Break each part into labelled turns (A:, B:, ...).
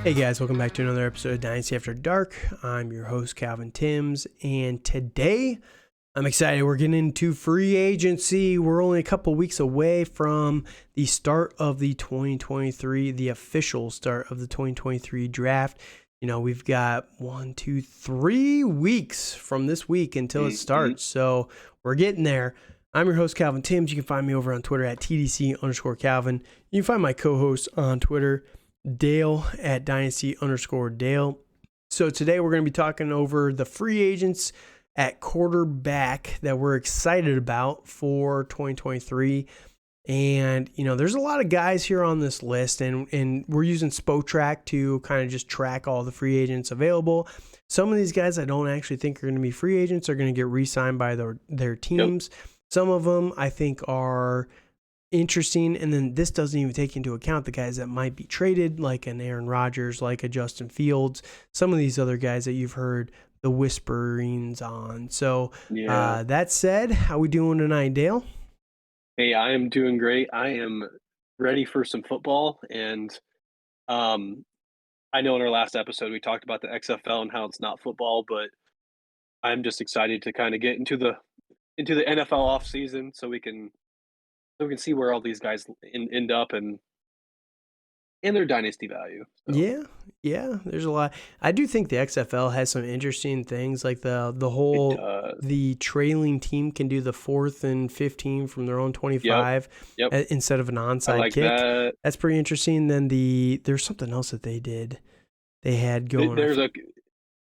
A: Hey guys, welcome back to another episode of Dynasty After Dark. I'm your host, Calvin Timms, and today I'm excited. We're getting into free agency. We're only a couple weeks away from the start of the 2023, the official start of the 2023 draft. You know, we've got 3 weeks from this week until it starts, so we're getting there. I'm your host, Calvin Timms. You can find me over on Twitter at TDC_Calvin. You can find my co-host on Twitter, Dale at Dynasty_Dale. So today we're going to be talking over the free agents at quarterback that we're excited about for 2023. And, you know, there's a lot of guys here on this list, and we're using SpoTrack to kind of just track all the free agents available. Some of these guys I don't actually think are going to be free agents, are going to get re-signed by their teams. Yep. Some of them I think are interesting, and then this doesn't even take into account the guys that might be traded, like an Aaron Rodgers, like a Justin Fields, some of these other guys that you've heard the whisperings on. So that said, how we doing tonight, Dale?
B: Hey, I am doing great. I am ready for some football, and I know in our last episode we talked about the XFL and how it's not football, but I'm just excited to kind of get into the NFL off season so we can see where all these guys end up and their dynasty value.
A: So. Yeah, there's a lot. I do think the XFL has some interesting things, like the trailing team can do the 4th and 15 from their own 25 instead of an onside kick. That's pretty interesting. Then there's something else that they did. They had going.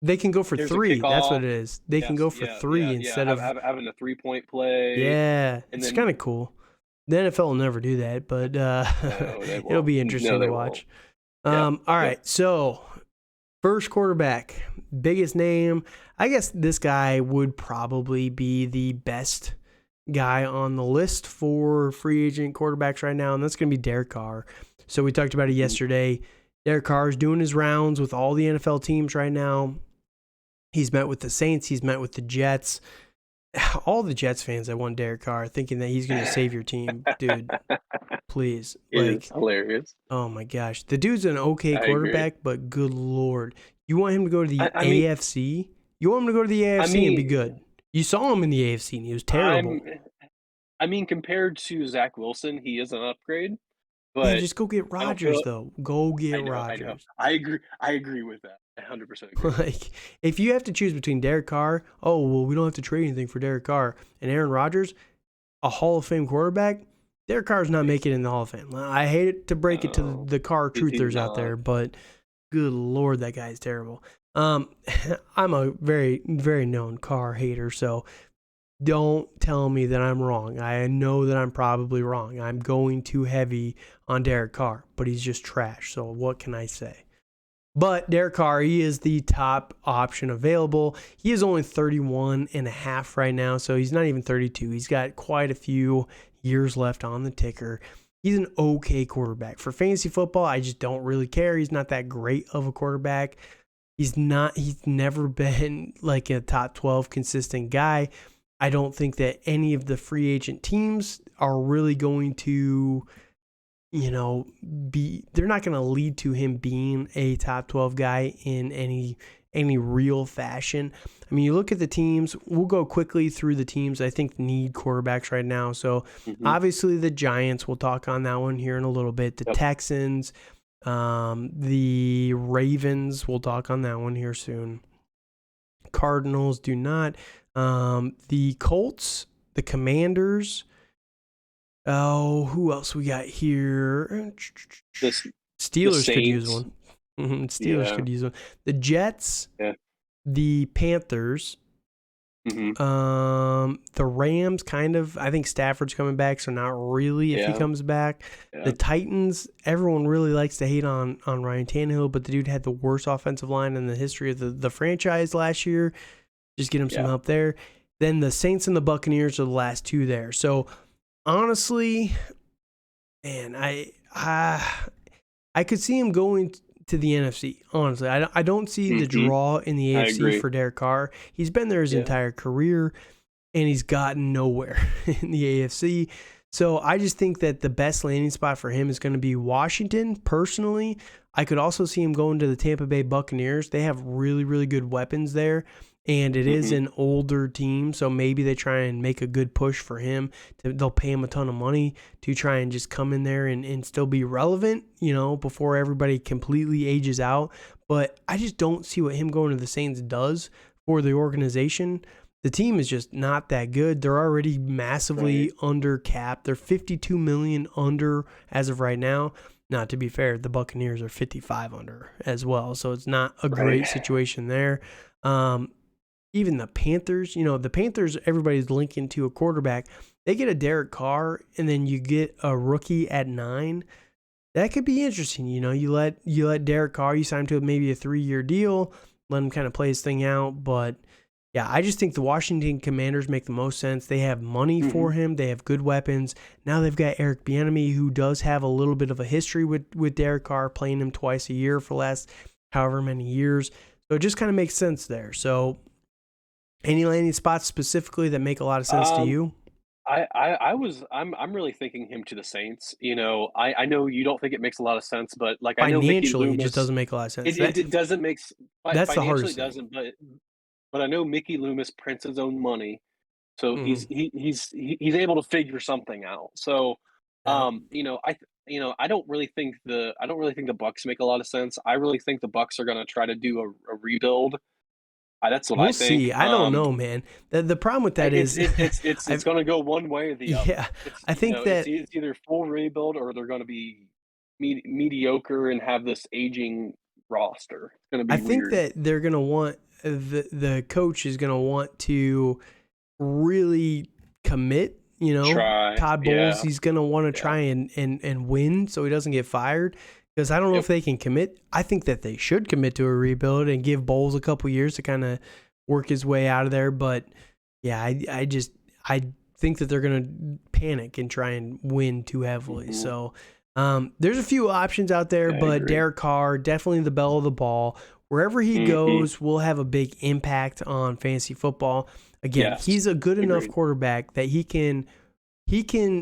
A: They can go for 3. That's what it is. They can go for 3 instead of
B: having a 3-point play.
A: Yeah, it's kind of cool. The NFL will never do that, but it'll be interesting to watch. All right, so first quarterback, biggest name. I guess this guy would probably be the best guy on the list for free agent quarterbacks right now, and that's going to be Derek Carr. So we talked about it yesterday. Derek Carr is doing his rounds with all the NFL teams right now. He's met with the Saints. He's met with the Jets. All the Jets fans that want Derek Carr thinking that he's going to save your team. Dude, please.
B: It's hilarious.
A: Oh, my gosh. The dude's an okay quarterback, but good Lord. You want him to go to the AFC? You want him to go to the AFC and be good. You saw him in the AFC, and he was terrible.
B: Compared to Zach Wilson, he is an upgrade. But
A: yeah, just go get Rodgers, though. Go get Rodgers.
B: I agree with that. 100% agree.
A: Like, if you have to choose between Derek Carr, we don't have to trade anything for Derek Carr, and Aaron Rodgers, a Hall of Fame quarterback, Derek Carr's not making it in the Hall of Fame. I hate it to break it to the Carr truthers out there, but good Lord, that guy's terrible. I'm a very, very known Carr hater, so don't tell me that I'm wrong. I know that I'm probably wrong. I'm going too heavy on Derek Carr, but he's just trash, so what can I say? But Derek Carr, he is the top option available. He is only 31 and a half right now, so he's not even 32. He's got quite a few years left on the ticker. He's an okay quarterback. For fantasy football, I just don't really care. He's not that great of a quarterback. He's never been like a top 12 consistent guy. I don't think that any of the free agent teams are really going to, they're not going to lead to him being a top 12 guy in any real fashion. I mean, you look at the teams, we'll go quickly through the teams I think need quarterbacks right now. So obviously the Giants, we'll talk on that one here in a little bit. The Texans, the Ravens, we'll talk on that one here soon. Cardinals do not. The Colts, the Commanders. Oh, who else we got here? Steelers could use one. Steelers could use one. The Jets, the Panthers, the Rams, kind of. I think Stafford's coming back, so not really if he comes back. The Titans, everyone really likes to hate on Ryan Tannehill, but the dude had the worst offensive line in the history of the franchise last year. Just get him some help there. Then the Saints and the Buccaneers are the last two there. So honestly, man, I could see him going to the NFC. Honestly, I don't see the draw in the AFC for Derek Carr. He's been there his entire career, and he's gotten nowhere in the AFC. So I just think that the best landing spot for him is going to be Washington. Personally, I could also see him going to the Tampa Bay Buccaneers. They have really, really good weapons there, and it is an older team, so maybe they try and make a good push for him. They'll pay him a ton of money to try and just come in there and still be relevant, before everybody completely ages out. But I just don't see what him going to the Saints does for the organization. The team is just not that good. They're already massively under cap. They're $52 million under as of right now. Not to be fair, the Buccaneers are 55 under as well, so it's not a great situation there. Even the Panthers, the Panthers, everybody's linking to a quarterback. They get a Derek Carr, and then you get a rookie at 9. That could be interesting. You let Derek Carr, you sign him to maybe a 3-year deal, let him kind of play his thing out, but. Yeah, I just think the Washington Commanders make the most sense. They have money for him. They have good weapons. Now they've got Eric Bieniemy, who does have a little bit of a history with Derek Carr, playing him twice a year for the last however many years. So it just kind of makes sense there. So any landing spots specifically that make a lot of sense to you?
B: I'm really thinking him to the Saints. I know you don't think it makes a lot of sense, but I know Mickey
A: Financially,
B: Loomis,
A: it just doesn't make a lot of sense.
B: it doesn't make
A: That's the
B: financially
A: hardest
B: it doesn't, but I know Mickey Loomis prints his own money, so he's able to figure something out. So,
A: Yeah.
B: I don't really think the Bucks make a lot of sense. I really think the Bucks are going to try to do a rebuild. That's what I
A: We'll
B: think.
A: see. I don't know, man. The problem with that is
B: it's going to go one way or the other.
A: Yeah, I think that
B: it's either full rebuild or they're going to be mediocre and have this aging roster. It's going to be
A: I think
B: weird.
A: that they're going to want the coach is going to want to really commit.
B: Try.
A: Todd Bowles, he's going to want to try and win so he doesn't get fired. Because I don't know if they can commit. I think that they should commit to a rebuild and give Bowles a couple years to kind of work his way out of there. But yeah, I think that they're going to panic and try and win too heavily. So there's a few options out there, but Derek Carr, definitely the belle of the ball. Wherever he goes, will have a big impact on fantasy football. Again, he's a good enough quarterback that he can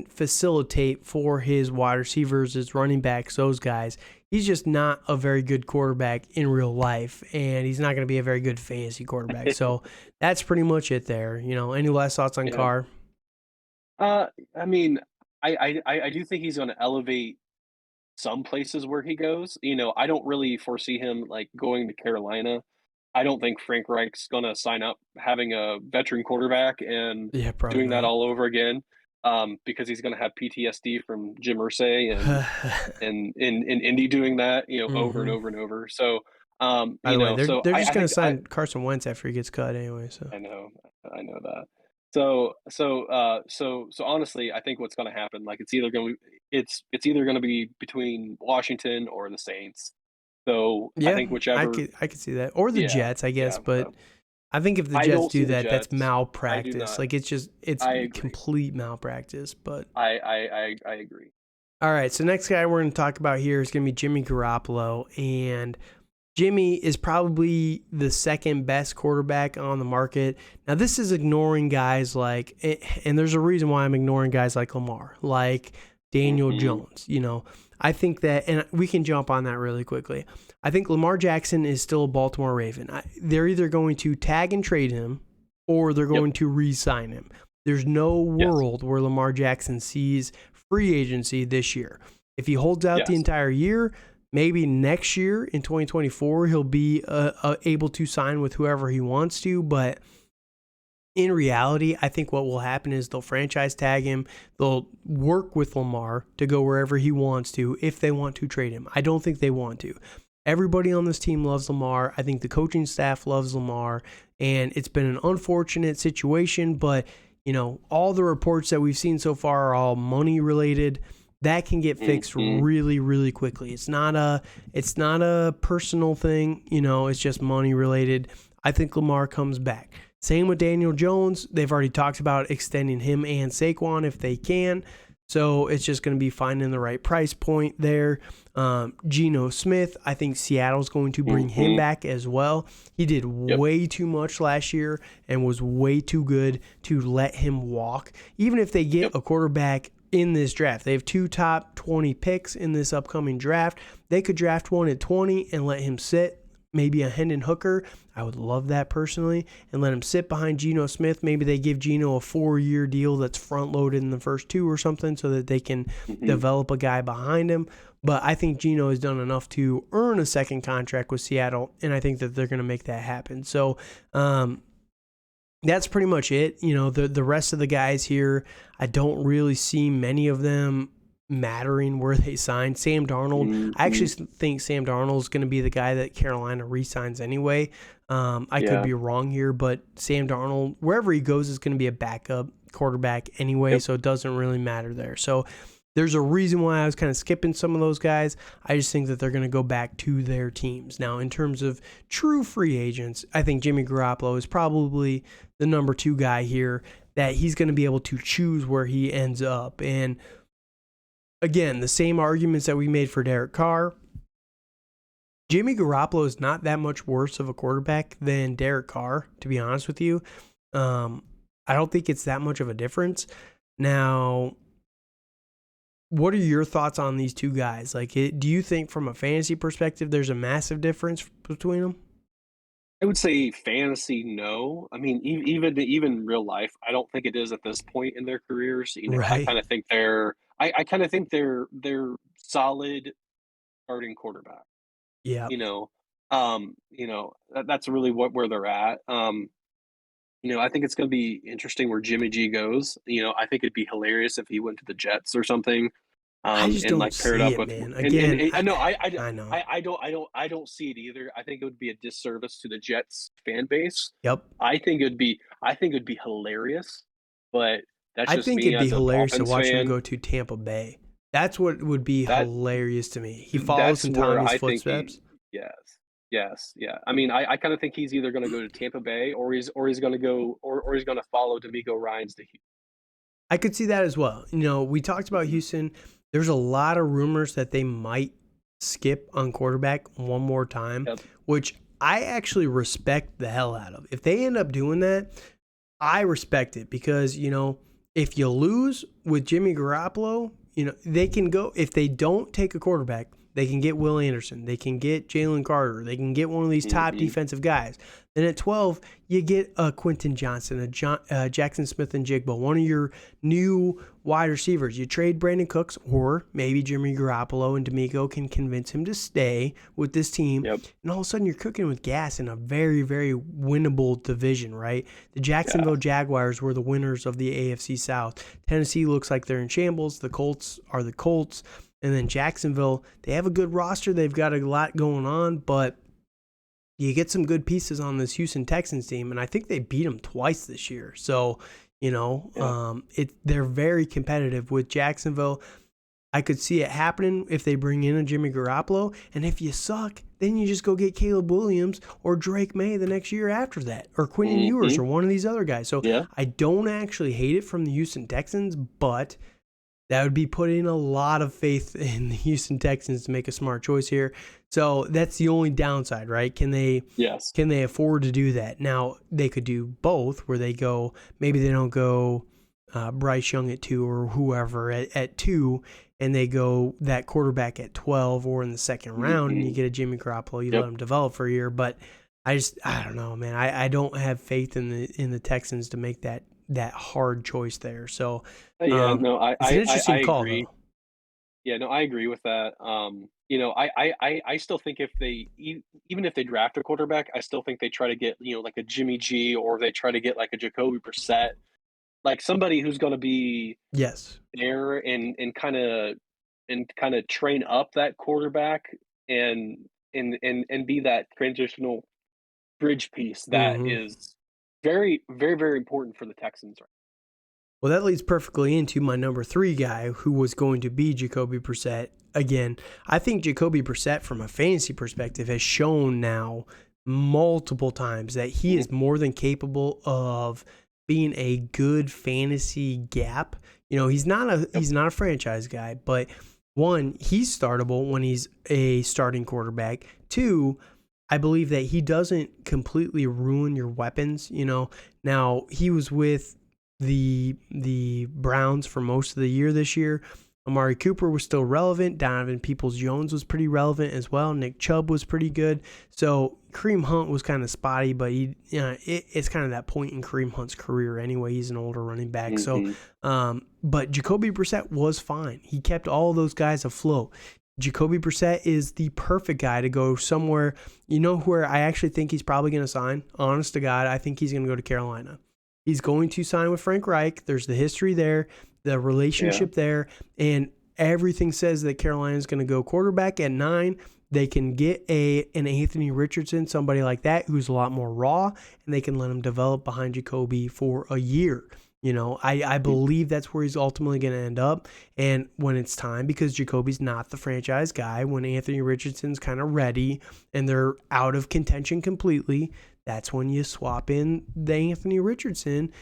A: facilitate for his wide receivers, his running backs, those guys. He's just not a very good quarterback in real life, and he's not going to be a very good fantasy quarterback. So that's pretty much it there. Any last thoughts on Carr?
B: I mean, I do think he's going to elevate some places where he goes. I don't really foresee him going to Carolina. I don't think Frank Reich's going to sign up having a veteran quarterback and doing that all over again. Because he's going to have PTSD from Jim Irsay and in Indy doing that, over and over and over. So,
A: they're just going to sign Carson Wentz after he gets cut anyway. So
B: I know that. So honestly, I think what's going to happen, it's either going to be between Washington or the Saints. So I think whichever
A: I could see that, or the Jets, I guess, but. I think if the Jets do that, that's malpractice. It's complete malpractice. But
B: I agree.
A: All right, so next guy we're going to talk about here is going to be Jimmy Garoppolo, and Jimmy is probably the second best quarterback on the market. Now, this is ignoring guys and there's a reason why I'm ignoring guys like Lamar, like Daniel Jones. I think that, and we can jump on that really quickly. I think Lamar Jackson is still a Baltimore Raven. They're either going to tag and trade him or they're going to re-sign him. There's no world where Lamar Jackson sees free agency this year. If he holds out the entire year, maybe next year in 2024, he'll be able to sign with whoever he wants to, but in reality, I think what will happen is they'll franchise tag him. They'll work with Lamar to go wherever he wants to if they want to trade him. I don't think they want to. Everybody on this team loves Lamar. I think the coaching staff loves Lamar, and it's been an unfortunate situation, but all the reports that we've seen so far are all money related. That can get fixed really, really quickly. It's not a personal thing, it's just money related. I think Lamar comes back. Same with Daniel Jones. They've already talked about extending him and Saquon if they can. So it's just going to be finding the right price point there. Geno Smith, I think Seattle's going to bring him back as well. He did way too much last year and was way too good to let him walk. Even if they get a quarterback in this draft. They have 2 top 20 picks in this upcoming draft. They could draft one at 20 and let him sit. Maybe a Hendon Hooker. I would love that personally. And let him sit behind Geno Smith. Maybe they give Geno a 4-year deal that's front-loaded in the first 2 or something so that they can develop a guy behind him. But I think Geno has done enough to earn a second contract with Seattle, and I think that they're going to make that happen. So that's pretty much it. The rest of the guys here, I don't really see many of them mattering where they sign. Sam Darnold, I actually think Sam Darnold is going to be the guy that Carolina re-signs anyway. I could be wrong here, but Sam Darnold, wherever he goes, is going to be a backup quarterback anyway, so it doesn't really matter there. So there's a reason why I was kind of skipping some of those guys. I just think that they're going to go back to their teams. Now, in terms of true free agents, I think Jimmy Garoppolo is probably the number 2 guy here, that he's going to be able to choose where he ends up. And again, the same arguments that we made for Derek Carr. Jimmy Garoppolo is not that much worse of a quarterback than Derek Carr, to be honest with you. I don't think it's that much of a difference. Now, what are your thoughts on these 2 guys? Do you think from a fantasy perspective there's a massive difference between them?
B: I would say fantasy, no. I mean, even real life, I don't think it is at this point in their careers.
A: Right.
B: I kind of think they're solid starting quarterback.
A: Yeah.
B: That's really where they're at. I think it's going to be interesting where Jimmy G goes. I think it'd be hilarious if he went to the Jets or something.
A: I just don't
B: paired up with,
A: man. Again,
B: I know.
A: I know.
B: I don't see it either. I think it would be a disservice to the Jets fan base.
A: Yep.
B: I think it'd be hilarious, but that's
A: I
B: just
A: think
B: me
A: it'd be
B: as a
A: hilarious to
B: Dolphins
A: watch
B: fan.
A: him go to Tampa Bay. That's what would be hilarious to me. He follows in Tommy's footsteps.
B: Yes. I mean, I kind of think he's either going to go to Tampa Bay or he's going to go or he's going to follow D'Amico Ryans to Houston.
A: I could see that as well. We talked about Houston. There's a lot of rumors that they might skip on quarterback one more time, which I actually respect the hell out of. If they end up doing that, I respect it because, if you lose with Jimmy Garoppolo, they can go, if they don't take a quarterback, they can get Will Anderson. They can get Jalen Carter. They can get one of these top defensive guys. Then at 12, you get a Quentin Johnson, a Jackson Smith and Jigba, one of your new wide receivers. You trade Brandon Cooks, or maybe Jimmy Garoppolo and D'Amico can convince him to stay with this team.
B: Yep.
A: And all of a sudden, you're cooking with gas in a very, very winnable division, right? The Jacksonville Jaguars were the winners of the AFC South. Tennessee looks like they're in shambles. The Colts are the Colts. And then Jacksonville, they have a good roster. They've got a lot going on, but you get some good pieces on this Houston Texans team, and I think they beat them twice this year. So, they're very competitive with Jacksonville. I could see it happening if they bring in a Jimmy Garoppolo, and if you suck, then you just go get Caleb Williams or Drake May the next year after that, or Quentin Ewers or one of these other guys. So I don't actually hate it from the Houston Texans, but that would be putting a lot of faith in the Houston Texans to make a smart choice here. So that's the only downside, right? Can they afford to do that? Now, they could do both, where they go, maybe they don't go Bryce Young at 2 or whoever at 2, and they go that quarterback at 12 or in the second round, and you get a Jimmy Garoppolo, you let him develop for a year. But I don't know, man. I don't have faith in the Texans to make that hard choice there. So
B: it's an
A: interesting call,
B: agree.
A: though.
B: Yeah, no, I agree with that. I still think if they even if they draft a quarterback, I still think they try to get like a Jimmy G, or they try to get like a Jacoby Brissett, like somebody who's going to be there and kind of train up that quarterback and be that transitional bridge piece that is very, very, very important for the Texans right now.
A: Well, that leads perfectly into my number 3 guy, who was going to be Jacoby Brissett. Again, I think Jacoby Brissett, from a fantasy perspective, has shown now multiple times that he is more than capable of being a good fantasy gap. He's not a franchise guy, but 1, he's startable when he's a starting quarterback. 2, I believe that he doesn't completely ruin your weapons. Now he was with the Browns for most of the year this year. Amari Cooper was still relevant. Donovan Peoples-Jones was pretty relevant as well. Nick Chubb was pretty good. So Kareem Hunt was kind of spotty, but it's kind of that point in Kareem Hunt's career anyway. He's an older running back.
B: Mm-hmm.
A: So, but Jacoby Brissett was fine. He kept all of those guys afloat. Jacoby Brissett is the perfect guy to go somewhere. You know where I actually think he's probably going to sign? Honest to God, I think he's going to go to Carolina. He's going to sign with Frank Reich. There's the history there, the relationship there, and everything says that Carolina's going to go quarterback at 9. They can get an Anthony Richardson, somebody like that, who's a lot more raw, and they can let him develop behind Jacoby for a year. You know, I believe that's where he's ultimately going to end up. And when it's time, because Jacoby's not the franchise guy, when Anthony Richardson's kind of ready and they're out of contention completely, that's when you swap in the Anthony Richardson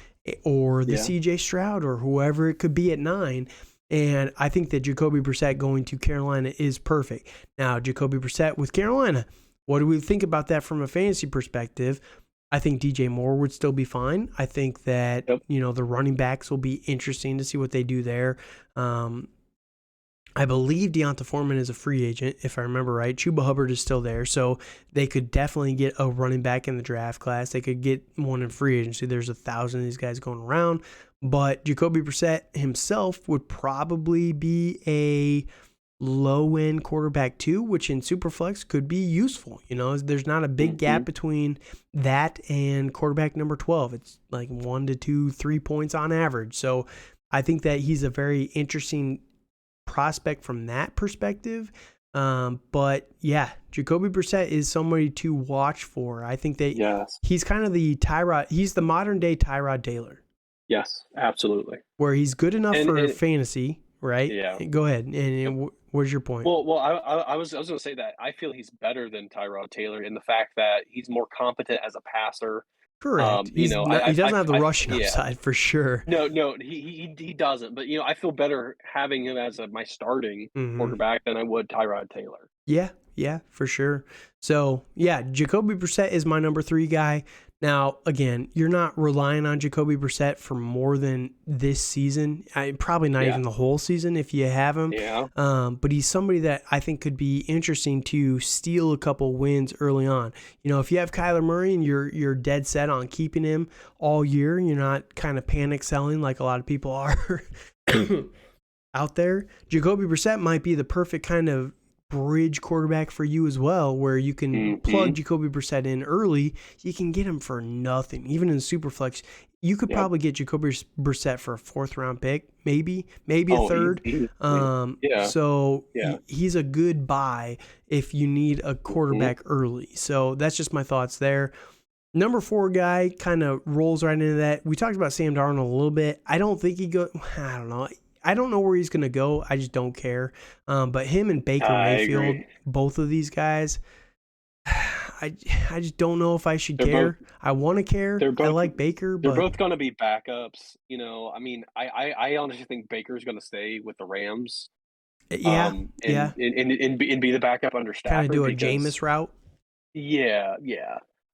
A: or the CJ Stroud or whoever it could be at 9. And I think that Jacoby Brissett going to Carolina is perfect. Now, Jacoby Brissett with Carolina, what do we think about that from a fantasy perspective? I think DJ Moore would still be fine. I think that, the running backs will be interesting to see what they do there. I believe Deonta Foreman is a free agent, if I remember right. Chuba Hubbard is still there, so they could definitely get a running back in the draft class. They could get one in free agency. There's 1,000 of these guys going around. But Jacoby Brissett himself would probably be a low-end quarterback too, which in Superflex could be useful. You know, there's not a big gap between that and quarterback number 12. It's like 1 to 2, 3 points on average. So I think that he's a very interesting prospect from that perspective. But yeah, Jacoby Brissett is somebody to watch for. I think that he's kind of he's the modern day Tyrod Taylor.
B: Yes, absolutely.
A: Where he's good enough for fantasy, right?
B: Yeah.
A: Go ahead. And where's your point?
B: Well, I was going to say that I feel he's better than Tyrod Taylor in the fact that he's more competent as a passer.
A: Correct. He doesn't have the rushing upside for sure.
B: No, he doesn't. But I feel better having him as my starting quarterback than I would Tyrod Taylor.
A: Yeah, for sure. So yeah, Jacoby Brissett is my number 3 guy. Now, again, you're not relying on Jacoby Brissett for more than this season. Probably not even the whole season if you have him.
B: Yeah.
A: But he's somebody that I think could be interesting to steal a couple wins early on. If you have Kyler Murray and you're dead set on keeping him all year, you're not kind of panic selling like a lot of people are out there. Jacoby Brissett might be the perfect kind of bridge quarterback for you as well, where you can plug Jacoby Brissett in early. You can get him for nothing. Even in Superflex, you could probably get Jacoby Brissett for a 4th round pick, maybe a 3rd. So he's a good buy if you need a quarterback early. So that's just my thoughts there. Number 4 guy kind of rolls right into that. We talked about Sam Darnold a little bit. I don't think I don't know. I don't know where he's going to go. I just don't care. But him and Baker Mayfield, both of these guys, I just don't know if I should care. I want to care. I like Baker.
B: They're both going to be backups. I honestly think Baker's going to stay with the Rams. And be the backup under Stafford.
A: Kind of do a Jameis route.
B: Yeah.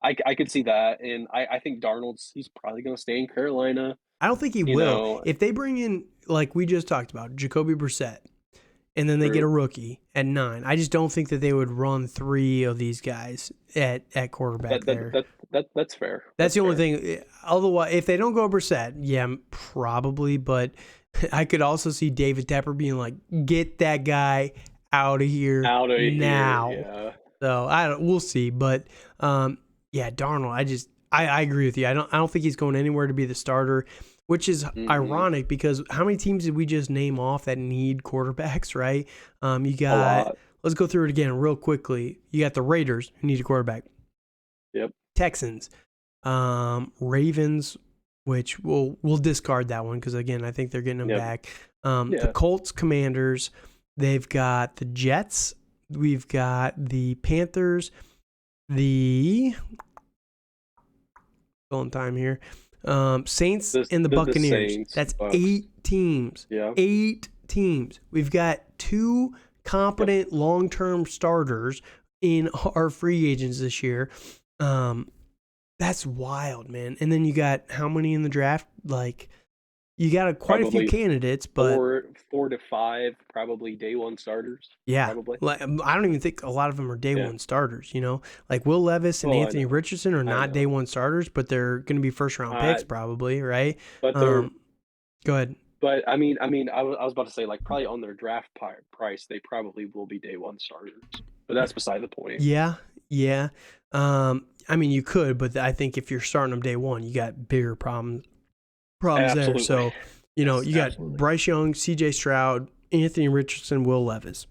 B: I could see that. And I think he's probably going to stay in Carolina.
A: I don't think he will. If they bring in, like we just talked about, Jacoby Brissett, and then they get a rookie at 9, I just don't think that they would run 3 of these guys at quarterback there.
B: That's fair.
A: That's the only thing. Otherwise, if they don't go Brissett, probably. But I could also see David Tepper being like, get that guy out of here now. Yeah. So we'll see. But Darnold, I agree with you. I don't think he's going anywhere to be the starter, which is ironic because how many teams did we just name off that need quarterbacks, right? You got, let's go through it again real quickly. You got the Raiders who need a quarterback.
B: Yep.
A: Texans, Ravens, which we'll discard that one because again, I think they're getting them back. The Colts, Commanders, they've got the Jets, we've got the Panthers, on time here. Saints and the Buccaneers.
B: Saints,
A: that's Bucks. 8 teams.
B: Yeah.
A: 8 teams. We've got 2 competent long-term starters in our free agents this year. That's wild, man. And then you got how many in the draft? Like You got quite a few
B: Probably
A: candidates, but
B: 4 to 5 probably day one starters.
A: yeah,
B: Probably.
A: like I don't even think a lot of them are day
B: Yeah.
A: one starters. Like Will Levis and
B: Oh, I
A: Anthony
B: know.
A: Richardson are
B: I
A: not day
B: know.
A: one starters, but they're going to be first round picks probably, right?
B: But they're
A: Go ahead.
B: but I was about to say like probably on their draft price they probably will be day one starters. But that's beside the point.
A: Yeah, yeah. I mean, you could, but I think if you're starting them day one, you got bigger problems there.
B: Absolutely.
A: So,
B: Yes,
A: you got
B: absolutely.
A: Bryce Young, C.J. Stroud, Anthony Richardson, Will Levis.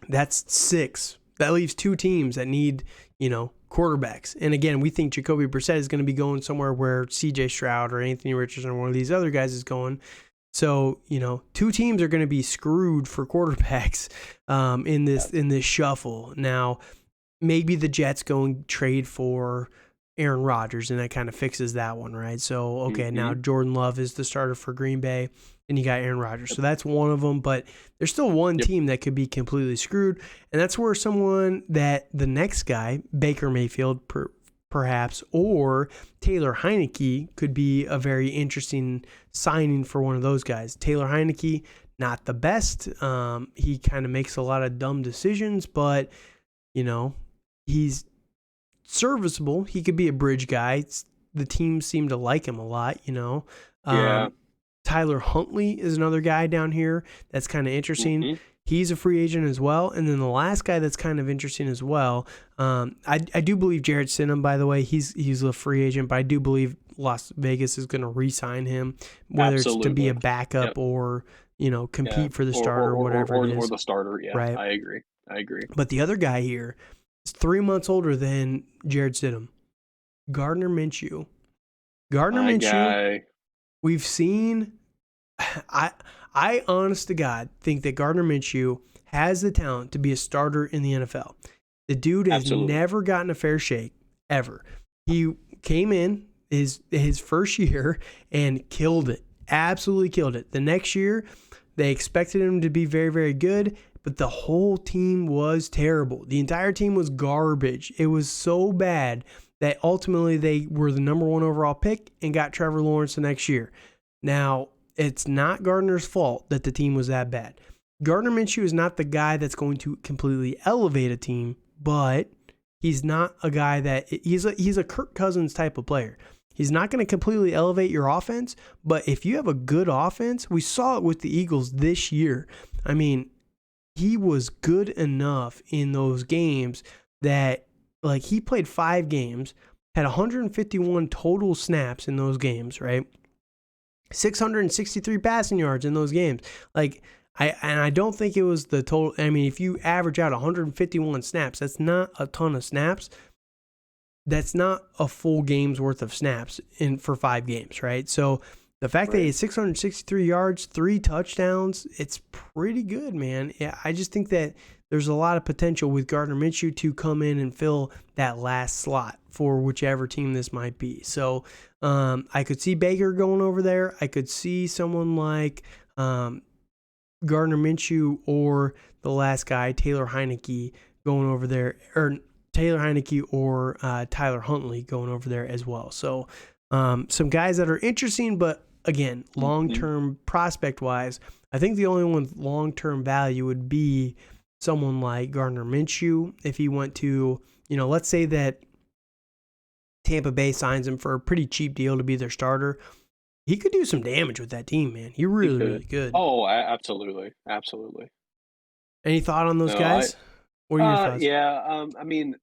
A: That's 6. That leaves 2 teams that need, quarterbacks. And again, we think Jacoby Brissett is going to be going somewhere where C.J. Stroud or Anthony Richardson or one of these other guys is going. So, 2 teams are going to be screwed for quarterbacks in this shuffle. Now, maybe the Jets go and trade for Aaron Rodgers, and that kind of fixes that one, right? So, okay, now Jordan Love is the starter for Green Bay, and you got Aaron Rodgers. So that's one of them, but there's still one team that could be completely screwed, and that's where someone that the next guy, Baker Mayfield, perhaps, or Taylor Heineke could be a very interesting signing for one of those guys. Taylor Heineke, not the best. He kind of makes a lot of dumb decisions, but, he's serviceable. He could be a bridge guy. The teams seem to like him a lot,
B: Yeah.
A: Tyler Huntley is another guy down here that's kind of interesting. He's a free agent as well. And then the last guy that's kind of interesting as well, I do believe Jarrett Stidham, by the way, he's a free agent, but I do believe Las Vegas is going to re-sign him, whether it's to be a backup or, compete for the starter or whatever it is.
B: Or the starter, yeah. Right. I agree.
A: But the other guy here is 3 months older than Jarrett Stidham. Gardner Minshew.
B: Guy.
A: We've seen, I honest to God think that Gardner Minshew has the talent to be a starter in the NFL. The dude has never gotten a fair shake, ever. He came in his first year and killed it, absolutely killed it. The next year, they expected him to be very, very good, but the whole team was terrible. The entire team was garbage. It was so bad that ultimately they were the number 1 overall pick and got Trevor Lawrence the next year. Now, it's not Gardner's fault that the team was that bad. Gardner Minshew is not the guy that's going to completely elevate a team, but he's not a guy that he's a Kirk Cousins type of player. He's not going to completely elevate your offense, but if you have a good offense, we saw it with the Eagles this year. I mean, he was good enough in those games that he played 5 games, had 151 total snaps in those games, right? 663 passing yards in those games. I don't think it was the total. I mean, if you average out 151 snaps, that's not a ton of snaps. That's not a full game's worth of snaps for 5 games, right? So the fact that he had 663 yards, 3 touchdowns, it's pretty good, man. Yeah, I just think that there's a lot of potential with Gardner Minshew to come in and fill that last slot for whichever team this might be. So I could see Baker going over there. I could see someone like Gardner Minshew or the last guy, Taylor Heineke, going over there, or Taylor Heineke or Tyler Huntley going over there as well. So some guys that are interesting, but again, long-term prospect-wise, I think the only one with long-term value would be someone like Gardner Minshew. If he went to, let's say that Tampa Bay signs him for a pretty cheap deal to be their starter, he could do some damage with that team, man. He really could.
B: Oh, absolutely.
A: Any thought on those guys? What are your thoughts?
B: Yeah, I mean,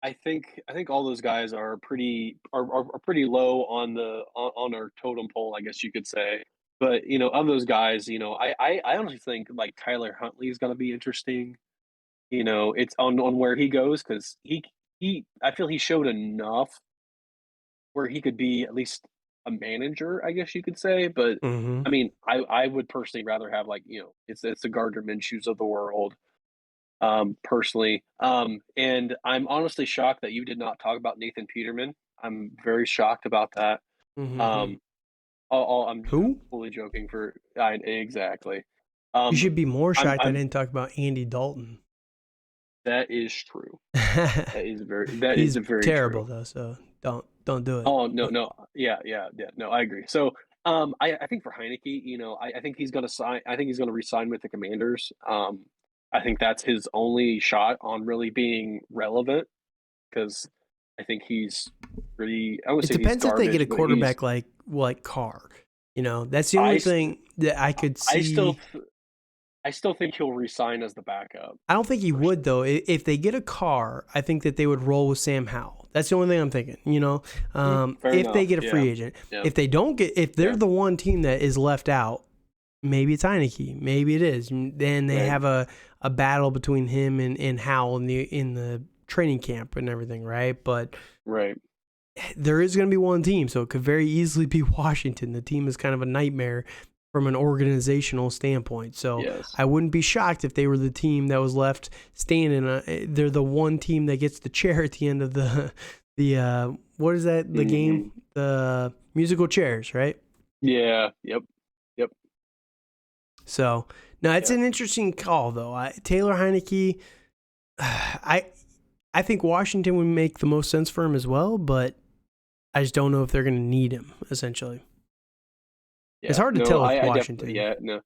B: I think all those guys are pretty low on our totem pole, I guess you could say. But of those guys, I honestly think like Tyler Huntley is going to be interesting. It's on where he goes because I feel he showed enough where he could be at least a manager, I guess you could say. But I mean, I would personally rather have it's the Gardner Minshews of the world. Personally. And I'm honestly shocked that you did not talk about Nathan Peterman. I'm very shocked about that. I'm
A: Who?
B: fully joking exactly.
A: You should be more shocked I didn't talk about Andy Dalton.
B: That is true. That is very
A: He's terrible
B: true.
A: though, so don't don't do it.
B: Oh, no. Yeah. No, I agree. So, I think for Heineke, I think he's gonna sign. I think he's gonna resign with the Commanders. I think that's his only shot on really being relevant because I think he's pretty. I would
A: It
B: say he's
A: depends if they get a
B: garbage, but he's.
A: quarterback like Carr. That's the
B: I
A: only
B: st-
A: thing that I could
B: I still
A: see.
B: I still think he'll resign as the backup.
A: I don't think he would
B: Personally,
A: though. If they get a Carr, I think that they would roll with Sam Howell. That's the only thing I'm thinking.
B: fair
A: If they
B: enough.
A: get a
B: Yeah,
A: free agent,
B: yeah,
A: if they don't get, if they're
B: yeah.
A: the one team that is left out, maybe it's Heineke. Maybe it is. Then they
B: Right,
A: have a battle between him and Howell in the training camp and everything, right? But
B: right.
A: there is going to be one team, so it could very easily be Washington. The team is kind of a nightmare from an organizational standpoint. So
B: Yes.
A: I wouldn't be shocked if they were the team that was left standing. They're the one team that gets the chair at the end of the what is that? The
B: Hmm.
A: game, the musical chairs, right?
B: Yeah. Yep. Yep.
A: So no, it's
B: Yeah.
A: an interesting call though. Taylor Heineke, I think Washington would make the most sense for him as well, but I just don't know if they're going to need him. Essentially, it's
B: Yeah.
A: hard to
B: No,
A: tell with
B: I definitely.
A: Washington.
B: Yeah. No.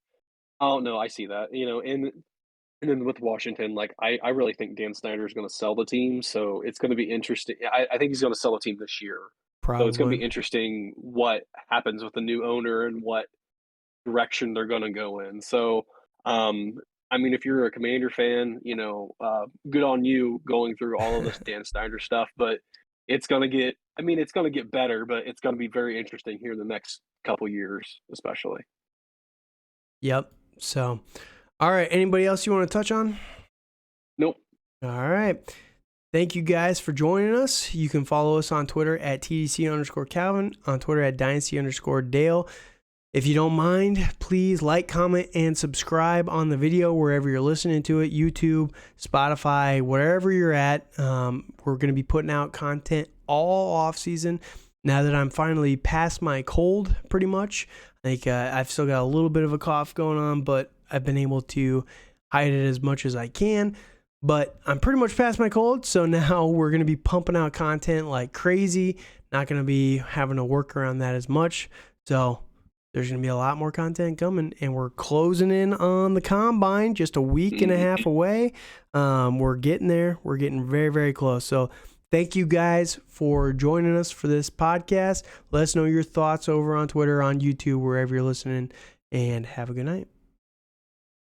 B: Oh no, I see that. And then with Washington, like I really think Dan Snyder is going to sell the team, so it's going to be interesting. I think he's going to sell the team this year, so it's going to
A: Probably.
B: be interesting what happens with the new owner and what direction they're going to go in. So, um, I mean, if you're a Commander fan, good on you going through all of this Dan Snyder stuff, but it's going to get. I mean, it's going to get better, but it's going to be very interesting here in the next couple years, especially.
A: Yep. So, all right. Anybody else you want to touch on?
B: Nope.
A: All right. Thank you guys for joining us. You can follow us on Twitter at TDC_Calvin, on Twitter at Dynasty_Dale. If you don't mind, please like, comment, and subscribe on the video wherever you're listening to it, YouTube, Spotify, wherever you're at. We're going to be putting out content all off season. Now that I'm finally past my cold, pretty much, I've still got a little bit of a cough going on, but I've been able to hide it as much as I can. But I'm pretty much past my cold, so now we're going to be pumping out content like crazy. Not going to be having to work around that as much. So there's going to be a lot more content coming, and we're closing in on the combine, just a week and a half away. We're getting there. We're getting very, very close. So thank you guys for joining us for this podcast. Let us know your thoughts over on Twitter, on YouTube, wherever you're listening, and have a good night.